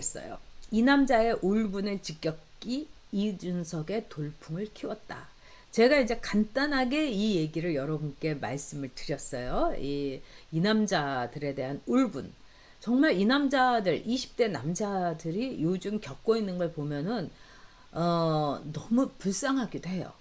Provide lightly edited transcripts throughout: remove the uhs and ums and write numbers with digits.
시작했어요. 이 남자의 울분의 직격이 이준석의 돌풍을 키웠다. 제가 이제 간단하게 이 얘기를 여러분께 말씀을 드렸어요. 이 남자들에 대한 울분. 정말 이 남자들, 20대 남자들이 요즘 겪고 있는 걸 보면은, 너무 불쌍하기도 해요.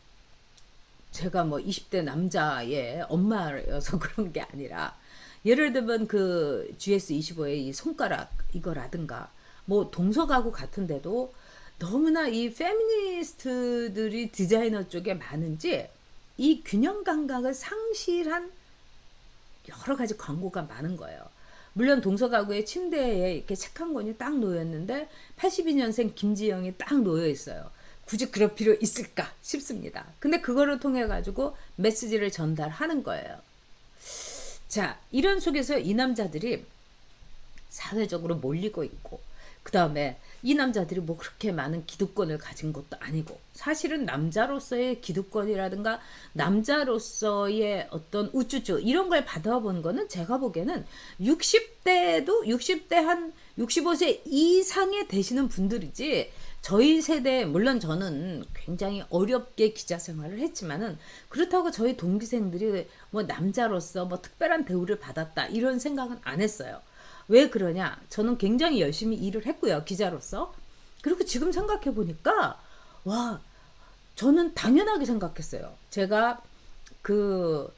제가 뭐 20대 남자의 엄마여서 그런 게 아니라, 예를 들면 그 GS25의 이 손가락 이거라든가, 뭐 동서가구 같은데도 너무나 이 페미니스트들이 디자이너 쪽에 많은지 이 균형 감각을 상실한 여러 가지 광고가 많은 거예요. 물론 동서가구의 침대에 이렇게 책 한 권이 딱 놓였는데 82년생 김지영이 딱 놓여 있어요. 굳이 그럴 필요 있을까 싶습니다. 근데 그거를 통해 가지고 메시지를 전달하는 거예요. 자, 이런 속에서 이 남자들이 사회적으로 몰리고 있고, 그 다음에 이 남자들이 뭐 그렇게 많은 기득권을 가진 것도 아니고, 사실은 남자로서의 기득권이라든가 남자로서의 어떤 우쭈쭈 이런 걸 받아본 거는 제가 보기에는 60대 한 65세 이상에 되시는 분들이지, 저희 세대, 물론 저는 굉장히 어렵게 기자 생활을 했지만은 그렇다고 저희 동기생들이 뭐 남자로서 뭐 특별한 대우를 받았다 이런 생각은 안 했어요. 왜 그러냐? 저는 굉장히 열심히 일을 했고요, 기자로서. 그리고 지금 생각해 보니까 와, 저는 당연하게 생각했어요. 제가 그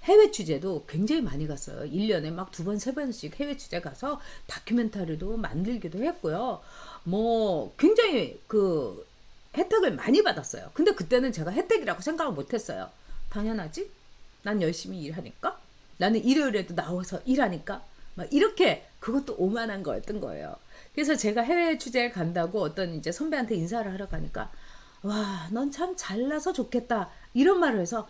해외 취재도 굉장히 많이 갔어요. 1년에 막 2번, 3번씩 해외 취재 가서 다큐멘터리도 만들기도 했고요. 뭐 굉장히 그 혜택을 많이 받았어요. 근데 그때는 제가 혜택이라고 생각을 못 했어요. 당연하지? 난 열심히 일하니까. 나는 일요일에도 나와서 일하니까. 막 이렇게 그것도 오만한 거였던 거예요. 그래서 제가 해외 취재를 간다고 어떤 이제 선배한테 인사를 하러 가니까, 와, 넌 참 잘나서 좋겠다 이런 말을 해서,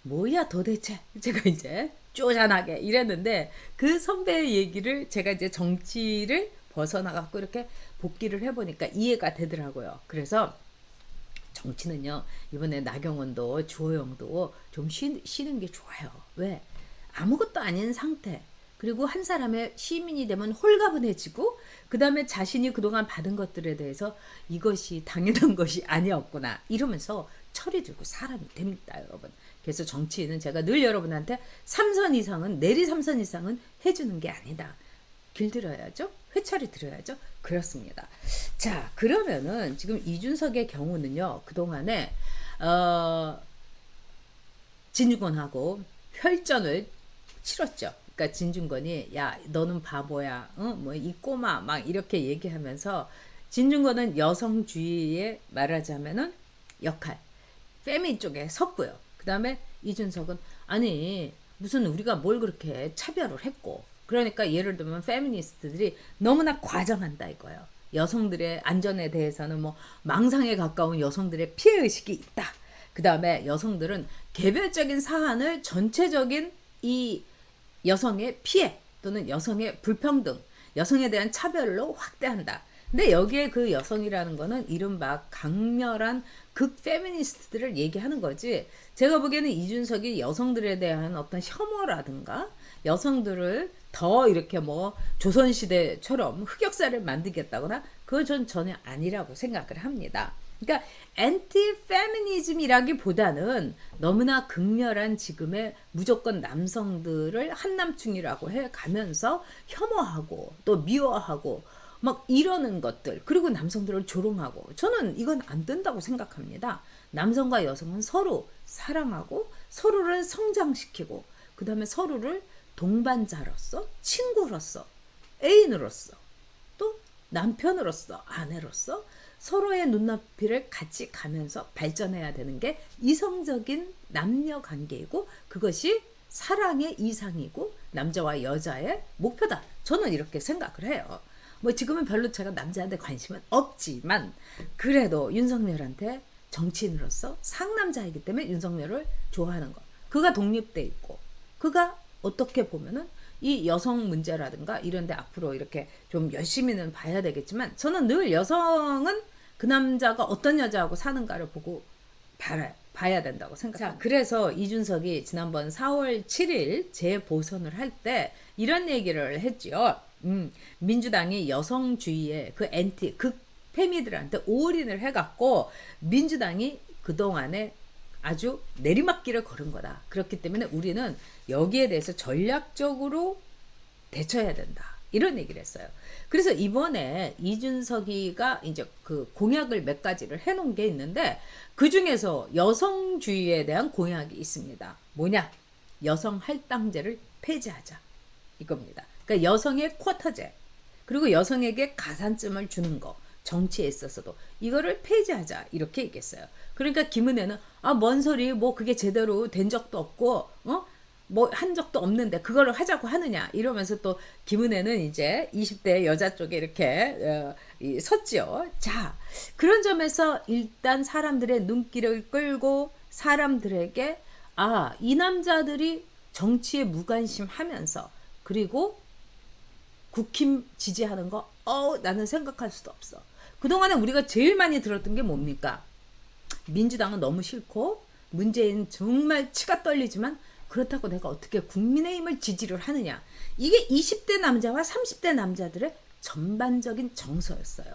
뭐야 도대체, 제가 이제 쪼잔하게 이랬는데, 그 선배의 얘기를 제가 이제 정치를 벗어나갖고 이렇게 복귀를 해보니까 이해가 되더라고요. 그래서 정치는요, 이번에 나경원도 주호영도 좀 쉬는 게 좋아요. 왜? 아무것도 아닌 상태, 그리고 한 사람의 시민이 되면 홀가분해지고, 그 다음에 자신이 그동안 받은 것들에 대해서 이것이 당연한 것이 아니었구나 이러면서 철이 들고 사람이 됩니다, 여러분. 그래서 정치인은 제가 늘 여러분한테 3선 이상은, 내리 3선 이상은 해주는 게 아니다. 길들여야죠. 회차리 들어야죠. 그렇습니다. 자, 그러면은 지금 이준석의 경우는요, 그동안에 진중권하고 혈전을 치렀죠. 그러니까 진중권이, 야 너는 바보야, 뭐 이 꼬마 막 이렇게 얘기하면서, 진중권은 여성주의에 말하자면은 역할, 페미 쪽에 섰고요. 그 다음에 이준석은, 아니 무슨 우리가 뭘 그렇게 차별을 했고, 그러니까 예를 들면 페미니스트들이 너무나 과장한다 이거예요. 여성들의 안전에 대해서는 뭐 망상에 가까운 여성들의 피해의식이 있다. 그 다음에 여성들은 개별적인 사안을 전체적인 이 여성의 피해 또는 여성의 불평등, 여성에 대한 차별로 확대한다. 근데 여기에 그 여성이라는 거는 이른바 강렬한 극 페미니스트들을 얘기하는 거지, 제가 보기에는 이준석이 여성들에 대한 어떤 혐오라든가 여성들을 더 이렇게 뭐 조선시대처럼 흑역사를 만들겠다거나, 그건 전 전혀 아니라고 생각을 합니다. 그러니까 엔티 페미니즘이라기보다는 너무나 극렬한 지금의 무조건 남성들을 한남충이라고 해 가면서 혐오하고 또 미워하고 막 이러는 것들, 그리고 남성들을 조롱하고, 저는 이건 안 된다고 생각합니다. 남성과 여성은 서로 사랑하고 서로를 성장시키고, 그 다음에 서로를 동반자로서, 친구로서, 애인으로서, 또 남편으로서, 아내로서 서로의 눈높이를 같이 가면서 발전해야 되는 게 이성적인 남녀 관계이고, 그것이 사랑의 이상이고 남자와 여자의 목표다. 저는 이렇게 생각을 해요. 뭐 지금은 별로 제가 남자한테 관심은 없지만, 그래도 윤석열한테 정치인으로서 상남자이기 때문에 윤석열을 좋아하는 거, 그가 독립돼 있고, 그가 어떻게 보면은 이 여성 문제라든가 이런데 앞으로 이렇게 좀 열심히는 봐야 되겠지만, 저는 늘 여성은 그 남자가 어떤 여자하고 사는가를 보고 봐야 된다고 생각합니다. 자, 그래서 이준석이 지난번 4월 7일 재보선을 할 때 이런 얘기를 했지요. 민주당이 여성주의의 그 극페미들한테 올인을 해갖고 민주당이 그동안에 아주 내리막길을 걸은 거다. 그렇기 때문에 우리는 여기에 대해서 전략적으로 대처해야 된다. 이런 얘기를 했어요. 그래서 이번에 이준석이가 이제 그 공약을 몇 가지를 해놓은 게 있는데 그 중에서 여성주의에 대한 공약이 있습니다. 뭐냐? 여성 할당제를 폐지하자. 이겁니다. 그러니까 여성의 쿼터제 그리고 여성에게 가산점을 주는 거 정치에 있어서도 이거를 폐지하자 이렇게 얘기했어요. 그러니까 김은혜는 뭔 소리 뭐 그게 제대로 된 적도 없고 뭐 한 적도 없는데 그거를 하자고 하느냐 이러면서 또 김은혜는 이제 20대 여자 쪽에 이렇게 섰지요. 자, 그런 점에서 일단 사람들의 눈길을 끌고 사람들에게 이 남자들이 정치에 무관심하면서 그리고 국힘 지지하는 거 나는 생각할 수도 없어. 그동안에 우리가 제일 많이 들었던 게 뭡니까? 민주당은 너무 싫고 문재인 정말 치가 떨리지만 그렇다고 내가 어떻게 국민의힘을 지지를 하느냐. 이게 20대 남자와 30대 남자들의 전반적인 정서였어요.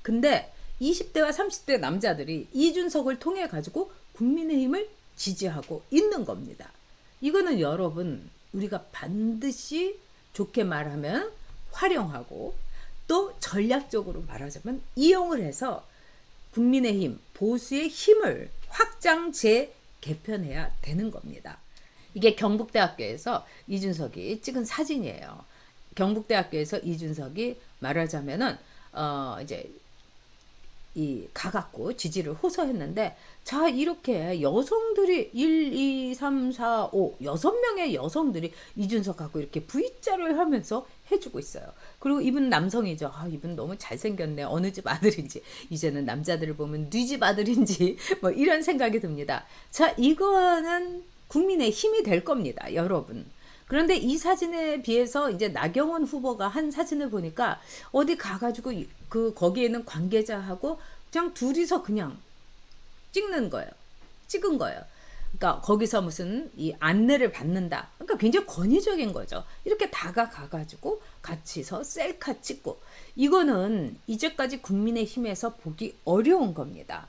근데 20대와 30대 남자들이 이준석을 통해 가지고 국민의힘을 지지하고 있는 겁니다. 이거는 여러분 우리가 반드시 좋게 말하면 활용하고 또 전략적으로 말하자면 이용을 해서 국민의힘 보수의 힘을 확장 재개편해야 되는 겁니다. 이게 경북대학교에서 이준석이 찍은 사진이에요. 경북대학교에서 이준석이 말하자면은 이제 이 가갖고 지지를 호소했는데 자 이렇게 여성들이 1, 2, 3, 4, 5 6명의 여성들이 이준석하고 이렇게 V자를 하면서 해주고 있어요. 그리고 이분 남성이죠. 이분 너무 잘생겼네. 어느 집 아들인지 이제는 남자들을 보면 네 집 아들인지 뭐 이런 생각이 듭니다. 자 이거는 국민의 힘이 될 겁니다. 여러분. 그런데 이 사진에 비해서 이제 나경원 후보가 한 사진을 보니까 어디 가가지고 거기에 있는 관계자하고 그냥 둘이서 그냥 찍은 거예요. 그러니까 거기서 무슨 이 안내를 받는다. 그러니까 굉장히 권위적인 거죠. 이렇게 다가가가지고 같이서 셀카 찍고 이거는 이제까지 국민의힘에서 보기 어려운 겁니다.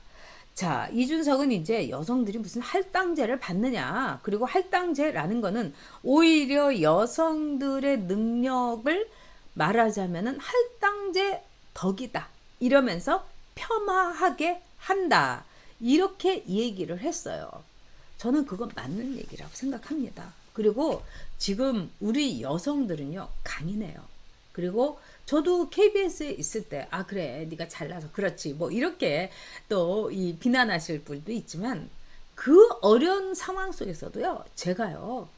자, 이준석은 이제 여성들이 무슨 할당제를 받느냐. 그리고 할당제라는 거는 오히려 여성들의 능력을 말하자면은 할당제 덕이다. 이러면서 폄하하게 한다. 이렇게 얘기를 했어요. 저는 그건 맞는 얘기라고 생각합니다. 그리고 지금 우리 여성들은요, 강인해요. 그리고 저도 KBS에 있을 때 그래 네가 잘나서 그렇지 뭐 이렇게 또 이 비난하실 분도 있지만 그 어려운 상황 속에서도요 제가요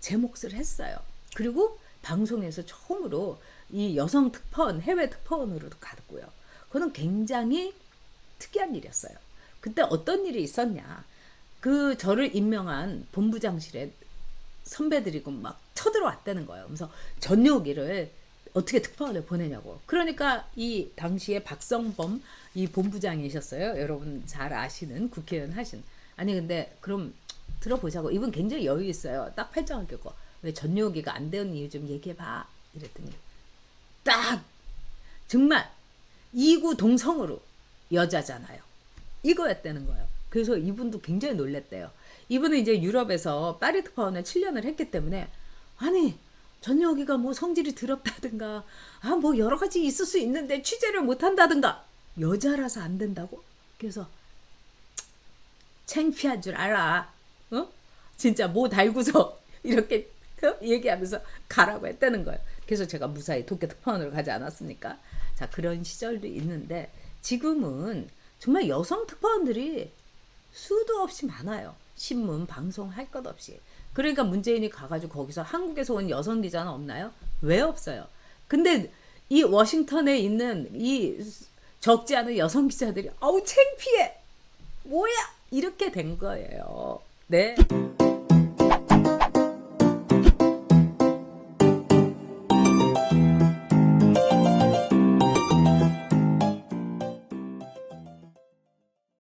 제 몫을 했어요. 그리고 방송에서 처음으로 이 여성 특파원 해외 특파원으로도 갔고요. 그거는 굉장히 특이한 일이었어요. 그때 어떤 일이 있었냐. 그 저를 임명한 본부장실에 선배들이고 막 쳐들어왔다는 거예요. 그래서 전용기를 어떻게 특파원을 보내냐고. 그러니까 이 당시에 박성범 이 본부장이셨어요. 여러분 잘 아시는 국회의원 하신. 아니 근데 그럼 들어보자고. 이분 굉장히 여유 있어요. 딱 팔짱을 꼈고 왜 전용기가 안 되는 이유 좀 얘기해봐. 이랬더니 딱 정말 이구동성으로 여자잖아요. 이거였다는 거예요. 그래서 이분도 굉장히 놀랬대요. 이분은 이제 유럽에서 파리 특파원을 7년을 했기 때문에 아니 전여기가 뭐 성질이 더럽다든가 뭐 여러 가지 있을 수 있는데 취재를 못한다든가 여자라서 안 된다고? 그래서 창피한 줄 알아. 진짜 뭐 달고서 이렇게 얘기하면서 가라고 했다는 거예요. 그래서 제가 무사히 도쿄 특파원으로 가지 않았습니까? 자, 그런 시절도 있는데 지금은 정말 여성 특파원들이 수도 없이 많아요. 신문, 방송 할 것 없이. 그러니까 문재인이 가가지고 거기서 한국에서 온 여성 기자는 없나요? 왜 없어요? 근데 이 워싱턴에 있는 이 적지 않은 여성 기자들이 아우 창피해! 뭐야! 이렇게 된 거예요. 네.